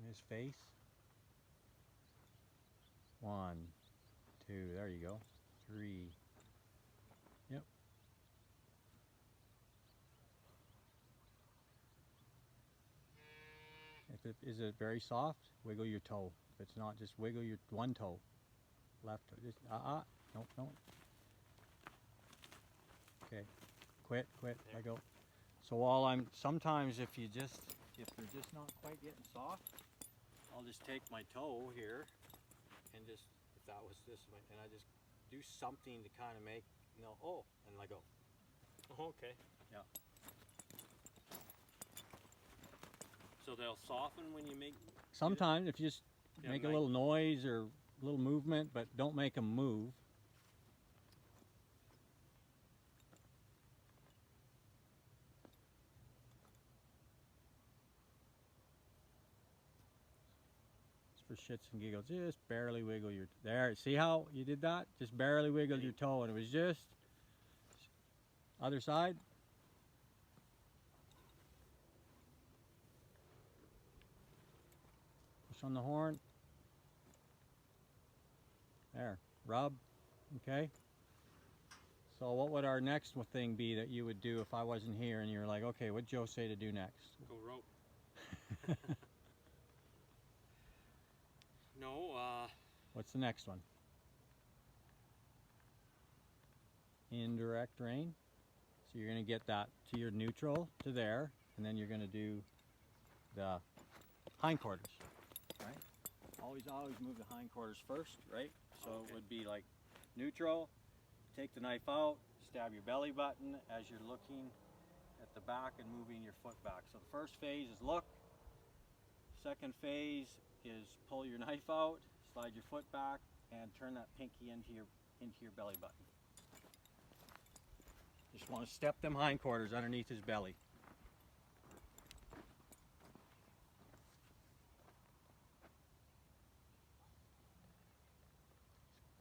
his face. 1, 2, there you go. 3. Yep. Is it very soft? Wiggle your toe. If it's not, just wiggle your one toe. Left toe. Just, nope, no. Okay. Quit, let go. So sometimes if they're just not quite getting soft, I'll just take my toe here and just, if that was this way, and I just do something to kind of make, and let go. Oh, okay. Yeah. So they'll soften when you make... Sometimes if you just make a little noise or a little movement, but don't make them move. For shits and giggles, just barely wiggle your, there, see how you did that? Just barely wiggled your toe, and it was just, other side. Push on the horn. There, rub, okay? So what would our next thing be that you would do if I wasn't here and you were like, okay, what'd Joe say to do next? Go rope. No, What's the next one? Indirect rein. So you're going to get that to your neutral, to there, and then you're going to do the hindquarters, right? Always move the hindquarters first, right? So okay. It would be like neutral, take the knife out, stab your belly button as you're looking at the back and moving your foot back. So the first phase is look. Second phase is pull your knife out, slide your foot back, and turn that pinky into your belly button. Just want to step them hindquarters underneath his belly.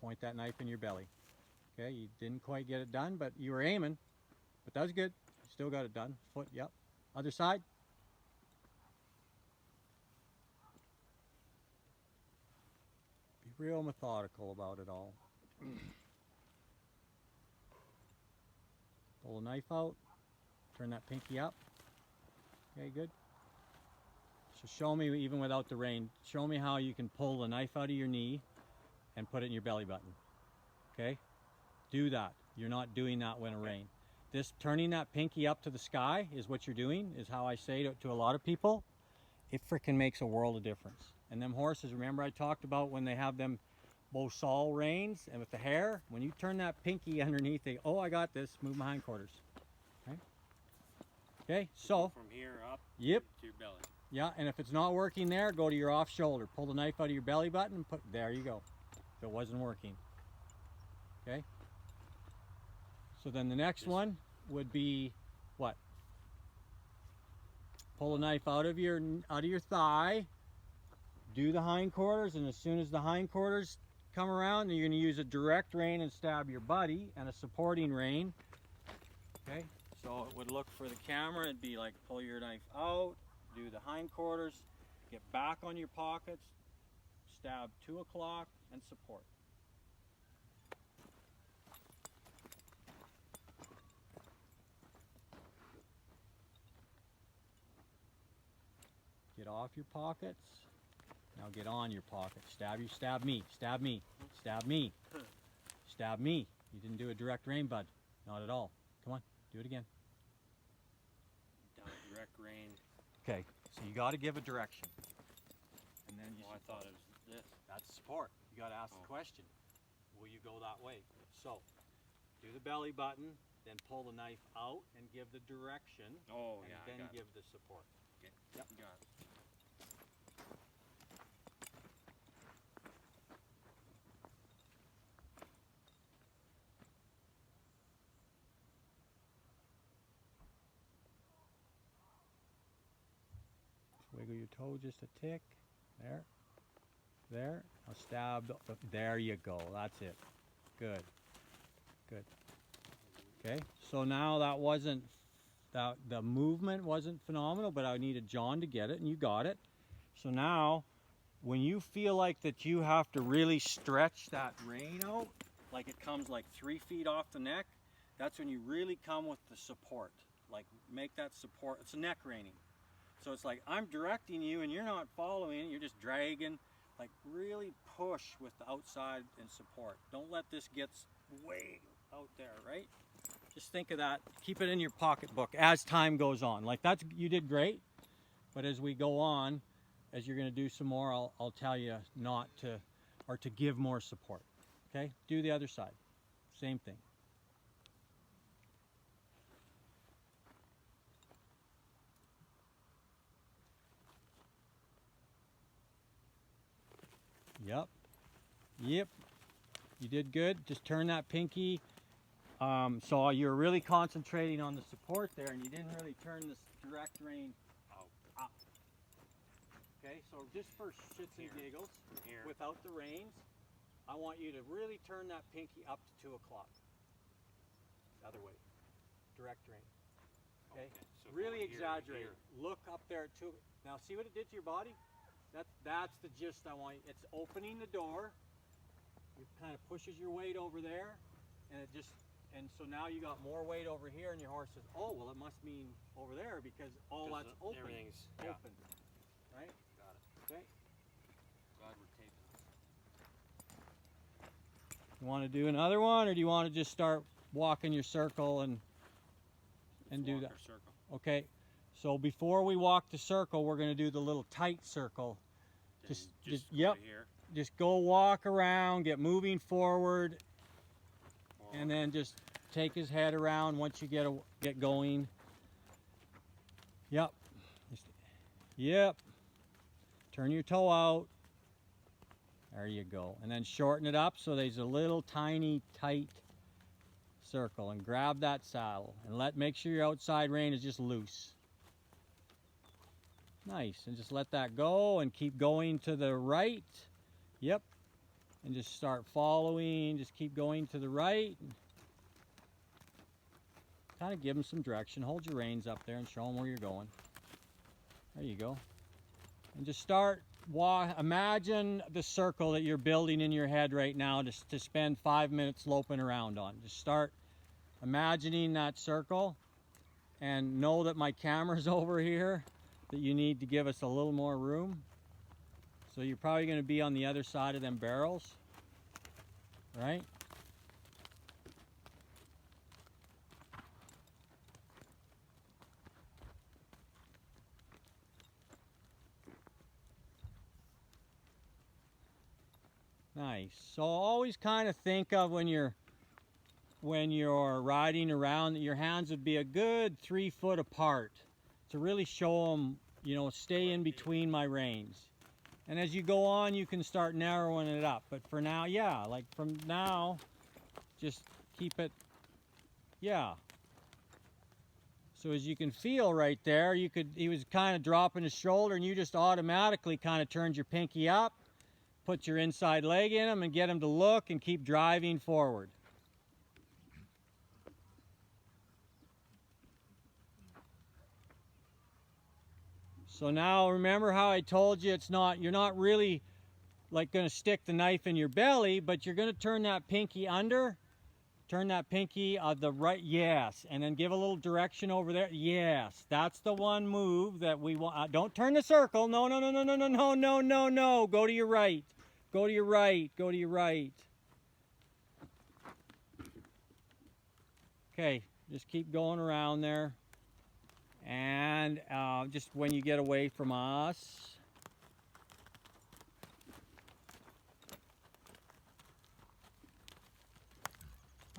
Point that knife in your belly. Okay, you didn't quite get it done, but you were aiming. But that was good. You still got it done. Foot, yep. Other side. Be real methodical about it all. Pull the knife out. Turn that pinky up. Okay, good. So show me, even without the rein, show me how you can pull the knife out of your knee and put it in your belly button. Okay? Do that. You're not doing that when a rein. This turning that pinky up to the sky is what you're doing, is how I say to a lot of people. It frickin' makes a world of difference. And them horses, remember I talked about when they have them Bosal reins and with the hair, when you turn that pinky underneath, they, oh, I got this, move my hindquarters. Okay? Okay, so. From here up Yep. to your belly. Yeah, and if it's not working there, go to your off shoulder. Pull the knife out of your belly button and put, there you go. If it wasn't working. Okay? So then the next one would be what? Pull the knife out of your thigh, do the hindquarters, and as soon as the hindquarters come around, then you're going to use a direct rein and stab your buddy, and a supporting rein. Okay? So it would look for the camera, it'd be like pull your knife out, do the hindquarters, get back on your pockets, stab 2 o'clock, and support. Get off your pockets. Now get on your pocket. Stab you, stab me, stab me, stab me, stab me. You didn't do a direct rein, bud. Not at all. Come on, do it again. Down direct rein. Okay, so you got to give a direction. And then you I thought it was this. That's support. You got to ask the question. Will you go that way? So, do the belly button, then pull the knife out and give the direction. Oh, and yeah, then I got give the support. Okay. Yep. Got it. Wiggle your toe just a tick. There. There. Now stab. There you go. That's it. Good. Good. Okay. So now that wasn't, the movement wasn't phenomenal, but I needed John to get it, and you got it. So now, when you feel like that you have to really stretch that rein out, like it comes like 3 feet off the neck, that's when you really come with the support. Like make that support, it's a neck reining. So it's like I'm directing you and you're not following, you're just dragging. Like really push with the outside and support. Don't let this get way out there, right? Just think of that, keep it in your pocketbook as time goes on. Like that's, you did great, but as we go on, as you're gonna do some more, I'll tell you not to, or to give more support, okay? Do the other side, same thing. Yep, yep, you did good. Just turn that pinky. So you're really concentrating on the support there, and you didn't really turn this direct rein up. Okay, so just for shits and giggles, without the reins, I want you to really turn that pinky up to 2 o'clock. The other way, direct rein. Okay, so really exaggerate. Look up there at 2. Now see what it did to your body? That's the gist I want. It's opening the door. It kind of pushes your weight over there, and it just, and so now you got more weight over here, and your horse says, oh, well, it must mean over there because all that's open. Everything's open, right? Got it. Okay. Glad we're taping this. You want to do another one, or do you want to just start walking your circle and do that? Circle. Okay. So before we walk the circle, we're going to do the little tight circle. Just yep. Here. Just go walk around, get moving forward, and then just take his head around once you get going. Yep. Yep. Turn your toe out. There you go. And then shorten it up so there's a little tiny tight circle, and grab that saddle and make sure your outside rein is just loose. Nice. And just let that go and keep going to the right. Yep. And just start following, just keep going to the right. Kind of give them some direction. Hold your reins up there and show them where you're going. There you go. And just start, imagine the circle that you're building in your head right now to spend 5 minutes loping around on. Just start imagining that circle, and know that my camera's over here, that you need to give us a little more room. So you're probably going to be on the other side of them barrels, right? Nice. So always kind of think of when you're riding around that your hands would be a good 3 foot apart to really show them, you know, stay in between my reins. And as you go on, you can start narrowing it up. But for now, yeah, like from now, just keep it, yeah. So as you can feel right there, he was kind of dropping his shoulder, and you just automatically kind of turned your pinky up, put your inside leg in him, and get him to look and keep driving forward. So now remember how I told you you're not really like going to stick the knife in your belly, but you're going to turn that pinky under, turn that pinky the right, yes, and then give a little direction over there, yes. That's the one move that we want. Don't turn the circle, no, no, no, no, no, no, no, no, no, no, go to your right, go to your right, go to your right. Okay, just keep going around there. And just when you get away from us,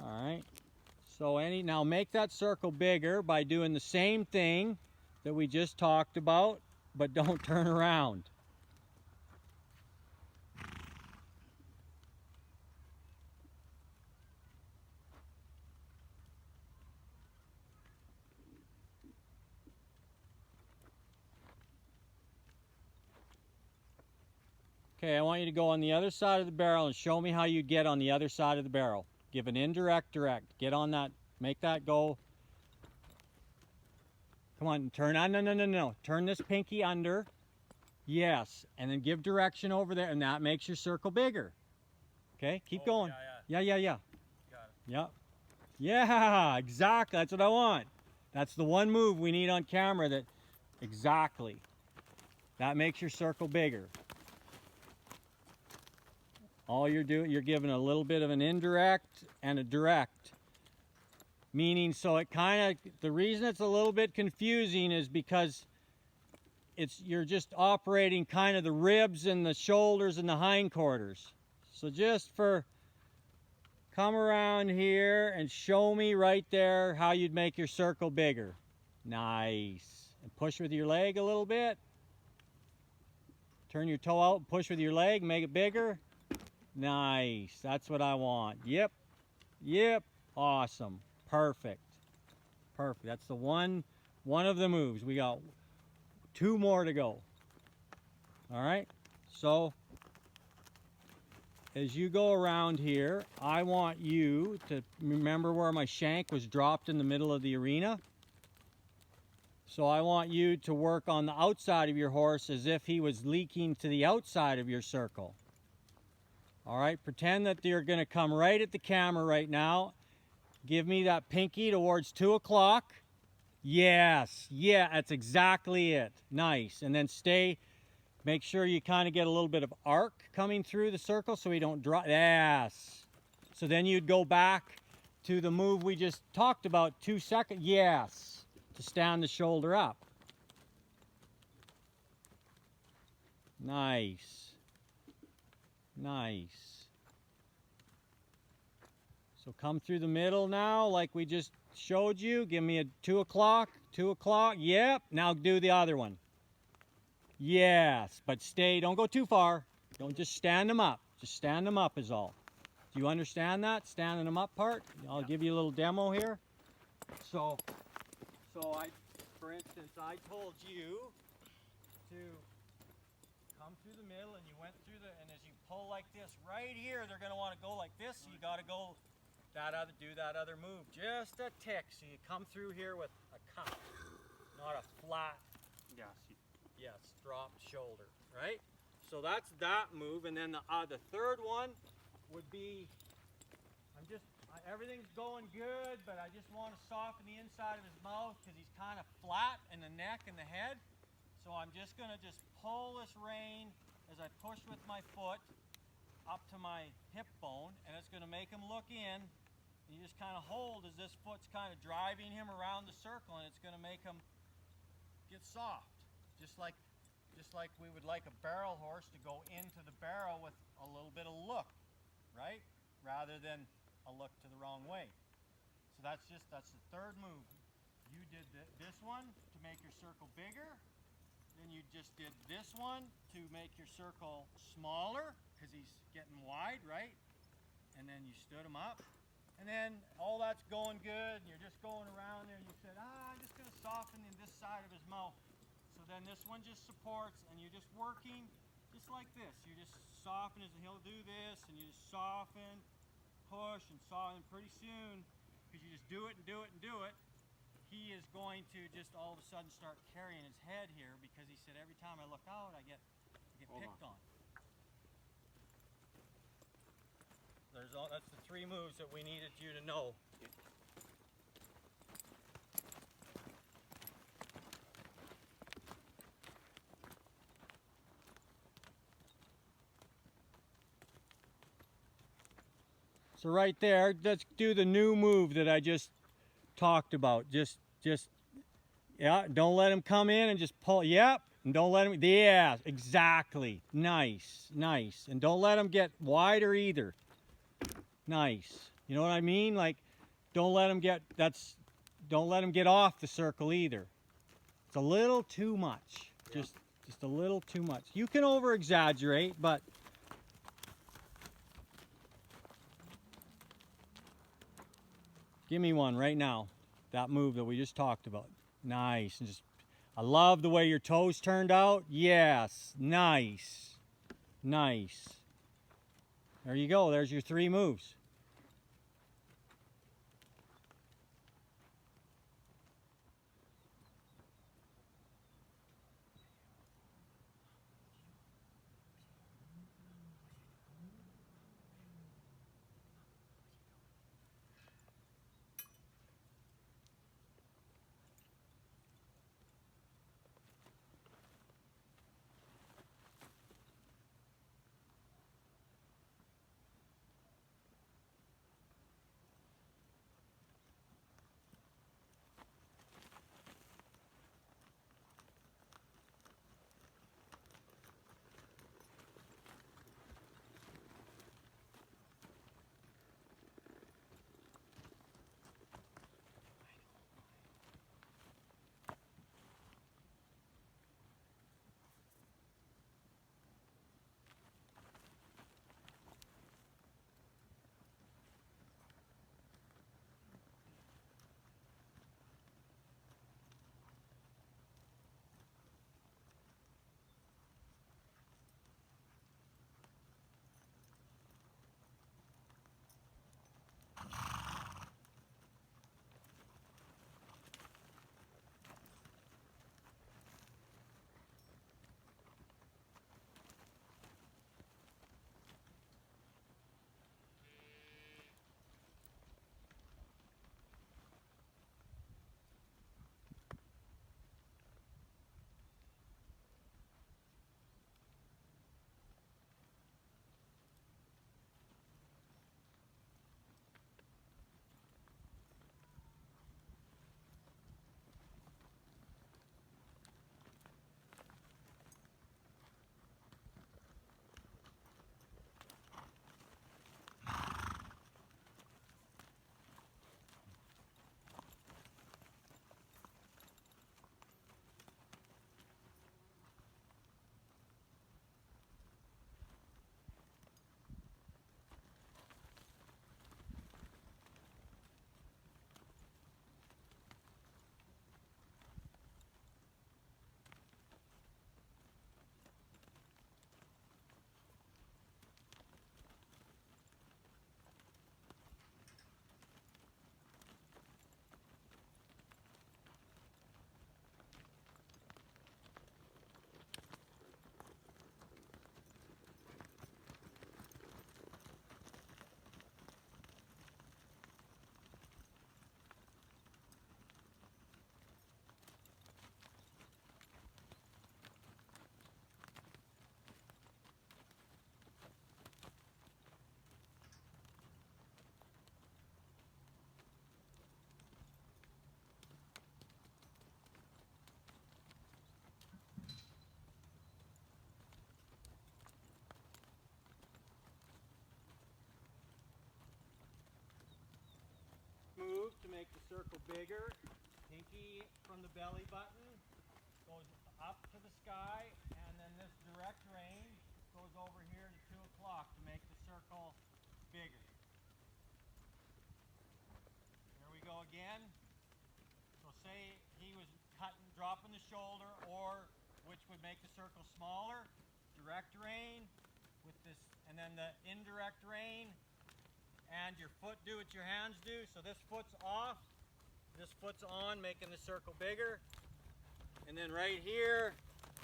all right. So now make that circle bigger by doing the same thing that we just talked about, but don't turn around. Okay, I want you to go on the other side of the barrel and show me how you get on the other side of the barrel. Give an indirect direct. Get on that. Make that go. Come on, turn on. No, no, no, no. Turn this pinky under. Yes, and then give direction over there, and that makes your circle bigger. Okay, keep going. Yeah. Yeah. Got it. Yep. Yeah, exactly. That's what I want. That's the one move we need on camera that, exactly. That makes your circle bigger. All you're doing, you're giving a little bit of an indirect and a direct. Meaning, so it kind of, the reason it's a little bit confusing is because you're just operating kind of the ribs and the shoulders and the hindquarters. So just come around here and show me right there how you'd make your circle bigger. Nice. And push with your leg a little bit. Turn your toe out and push with your leg, make it bigger. Nice. That's what I want. Yep. Awesome. Perfect. That's the one of the moves. We got 2 more to go. All right. So as you go around here, I want you to remember where my shank was dropped in the middle of the arena. So I want you to work on the outside of your horse as if he was leaking to the outside of your circle. All right, pretend that you're going to come right at the camera right now. Give me that pinky towards 2 o'clock. Yes, yeah, that's exactly it. Nice. And then stay, make sure you kind of get a little bit of arc coming through the circle so we don't drop. Yes. So then you'd go back to the move we just talked about 2 seconds. Yes, to stand the shoulder up. Nice. So come through the middle now like we just showed you. Give me a 2 o'clock. Yep. Now do the other one. Yes, but stay. Don't go too far. Don't just stand them up. Just stand them up is all. Do you understand that? Standing them up part? I'll give you a little demo here. So for instance, I told you to come through the middle, and you went through and as you pull like this right here, they're going to want to go like this, so you got to go do that other move just a tick, so you come through here with a cup, not a flat, dropped shoulder, right? So that's that move, and then the third one would be, everything's going good, but I just want to soften the inside of his mouth because he's kind of flat in the neck and the head. So I'm just going to pull this rein as I push with my foot up to my hip bone, and it's going to make him look in. You just kind of hold as this foot's kind of driving him around the circle, and it's going to make him get soft. Just like we would like a barrel horse to go into the barrel with a little bit of look, right? Rather than a look to the wrong way. So that's the third move. You did this one to make your circle bigger. Then you just did this one to make your circle smaller because he's getting wide, right? And then you stood him up. And then all that's going good, and you're just going around there, and you said, I'm just going to soften in this side of his mouth. So then this one just supports, and you're just working just like this. You just soften, and he'll do this, and you just soften, push, and soften. Pretty soon, because you just do it and do it and do it, he is going to just all of a sudden start carrying his head here because he said, every time I look out, I get picked on. That's the 3 moves that we needed you to know. So right there, let's do the new move that I just talked about. Yeah, don't let him come in and just pull. Yep, and don't let him, yeah, exactly. Nice. And don't let him get wider either. Nice. You know what I mean? Like, don't let him get off the circle either. It's a little too much. Yeah. Just a little too much. You can over exaggerate, but give me one right now. That move that we just talked about. Nice. And I love the way your toes turned out. Yes. Nice. There you go. There's your 3 moves. make the circle bigger. Pinky from the belly button goes up to the sky, and then this direct rein goes over here to 2 o'clock to make the circle bigger. Here we go again. So say he was dropping the shoulder, or which would make the circle smaller, direct rein with this, and then the indirect rein, and your foot do what your hands do. So this foot's off, this foot's on, making the circle bigger. And then right here,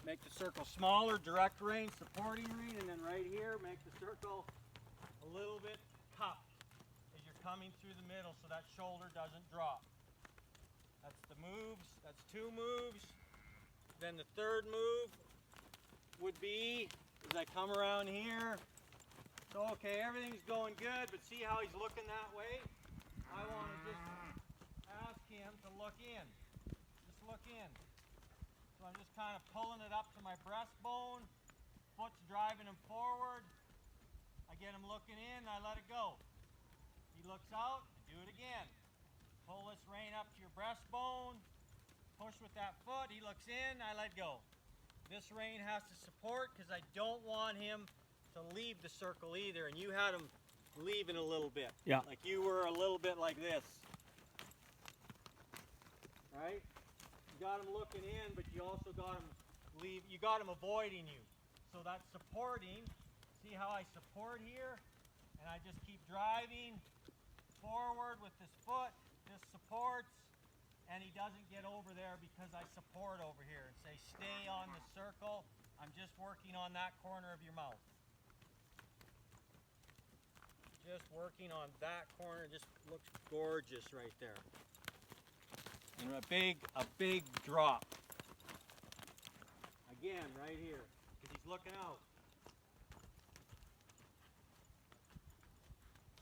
make the circle smaller, direct rein, supporting rein, and then right here, make the circle a little bit cupped as you're coming through the middle so that shoulder doesn't drop. That's the moves, that's 2 moves. Then the third move would be, as I come around here, so okay, everything's going good, but see how he's looking that way? I want to just ask him to look in. Just look in. So I'm just kind of pulling it up to my breastbone, foot's driving him forward. I get him looking in, I let it go. He looks out, I do it again. Pull this rein up to your breastbone, push with that foot, he looks in, I let go. This rein has to support because I don't want him to leave the circle either, and you had him leaving a little bit. Yeah. Like you were a little bit like this. Right? You got him looking in, but you also got him you got him avoiding you. So that's supporting. See how I support here? And I just keep driving forward with this foot. This supports, and he doesn't get over there because I support over here and say stay on the circle. I'm just working on that corner of your mouth. Just working on that corner. It just looks gorgeous right there. And a big drop. Again, right here, because he's looking out.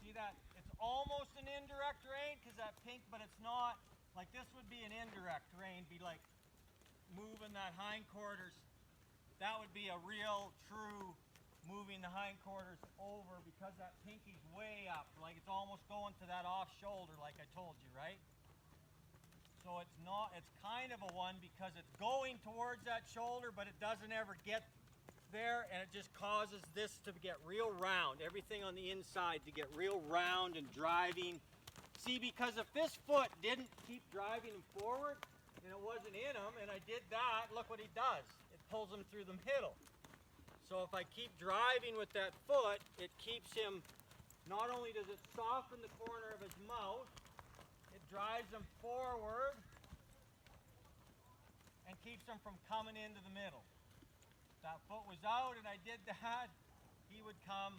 See that? It's almost an indirect rein because that pink, but it's not. Like this would be an indirect rein, be like moving that hindquarters. That would be a real, true moving the hindquarters over because that pinky's way up. Like it's almost going to that off shoulder like I told you, right? So it's not, it's kind of a one because it's going towards that shoulder, but it doesn't ever get there, and it just causes this to get real round, everything on the inside to get real round and driving. See, because if this foot didn't keep driving him forward and it wasn't in him, and I did that, look what he does. It pulls him through the middle. So if I keep driving with that foot, it keeps him, not only does it soften the corner of his mouth, it drives him forward and keeps him from coming into the middle. If that foot was out and I did that, he would come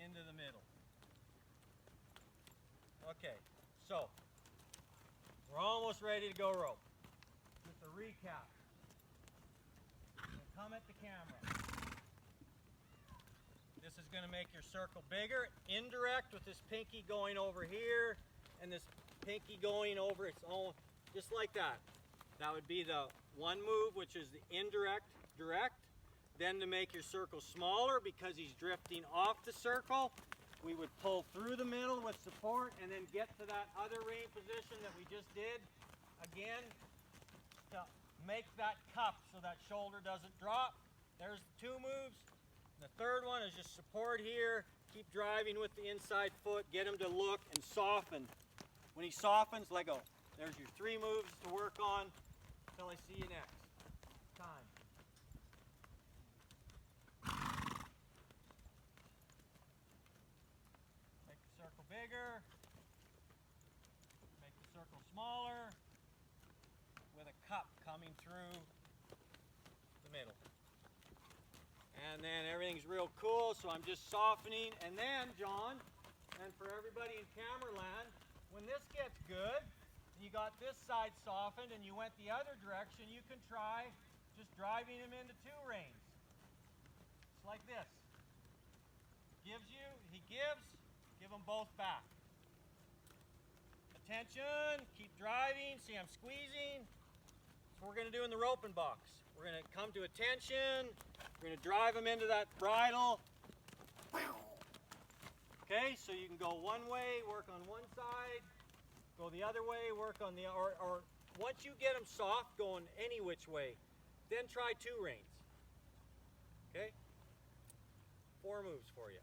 into the middle. Okay, so we're almost ready to go rope. Just a recap. Come at the camera. This is going to make your circle bigger. Indirect with this pinky going over here and this pinky going over its own, just like that. That would be the one move, which is the indirect, direct. Then to make your circle smaller because he's drifting off the circle, we would pull through the middle with support and then get to that other rein position that we just did again to make that cup so that shoulder doesn't drop. There's the 2 moves. And the third one is just support here, keep driving with the inside foot, get him to look and soften. When he softens, let go. There's your 3 moves to work on until I see you next time. Bigger, make the circle smaller with a cup coming through the middle. And then everything's real cool, so I'm just softening. And then, John, and for everybody in camera land, when this gets good, and you got this side softened and you went the other direction, you can try just driving him into 2 reins. It's like this. Gives you, he gives, give them both back. Attention, keep driving. See, I'm squeezing. That's what we're going to do in the roping box. We're going to come to attention. We're going to drive them into that bridle. Okay, so you can go one way, work on one side, Go the other way, work on the, or once you get them soft, going any which way, then try 2 reins. Okay? 4 moves for you.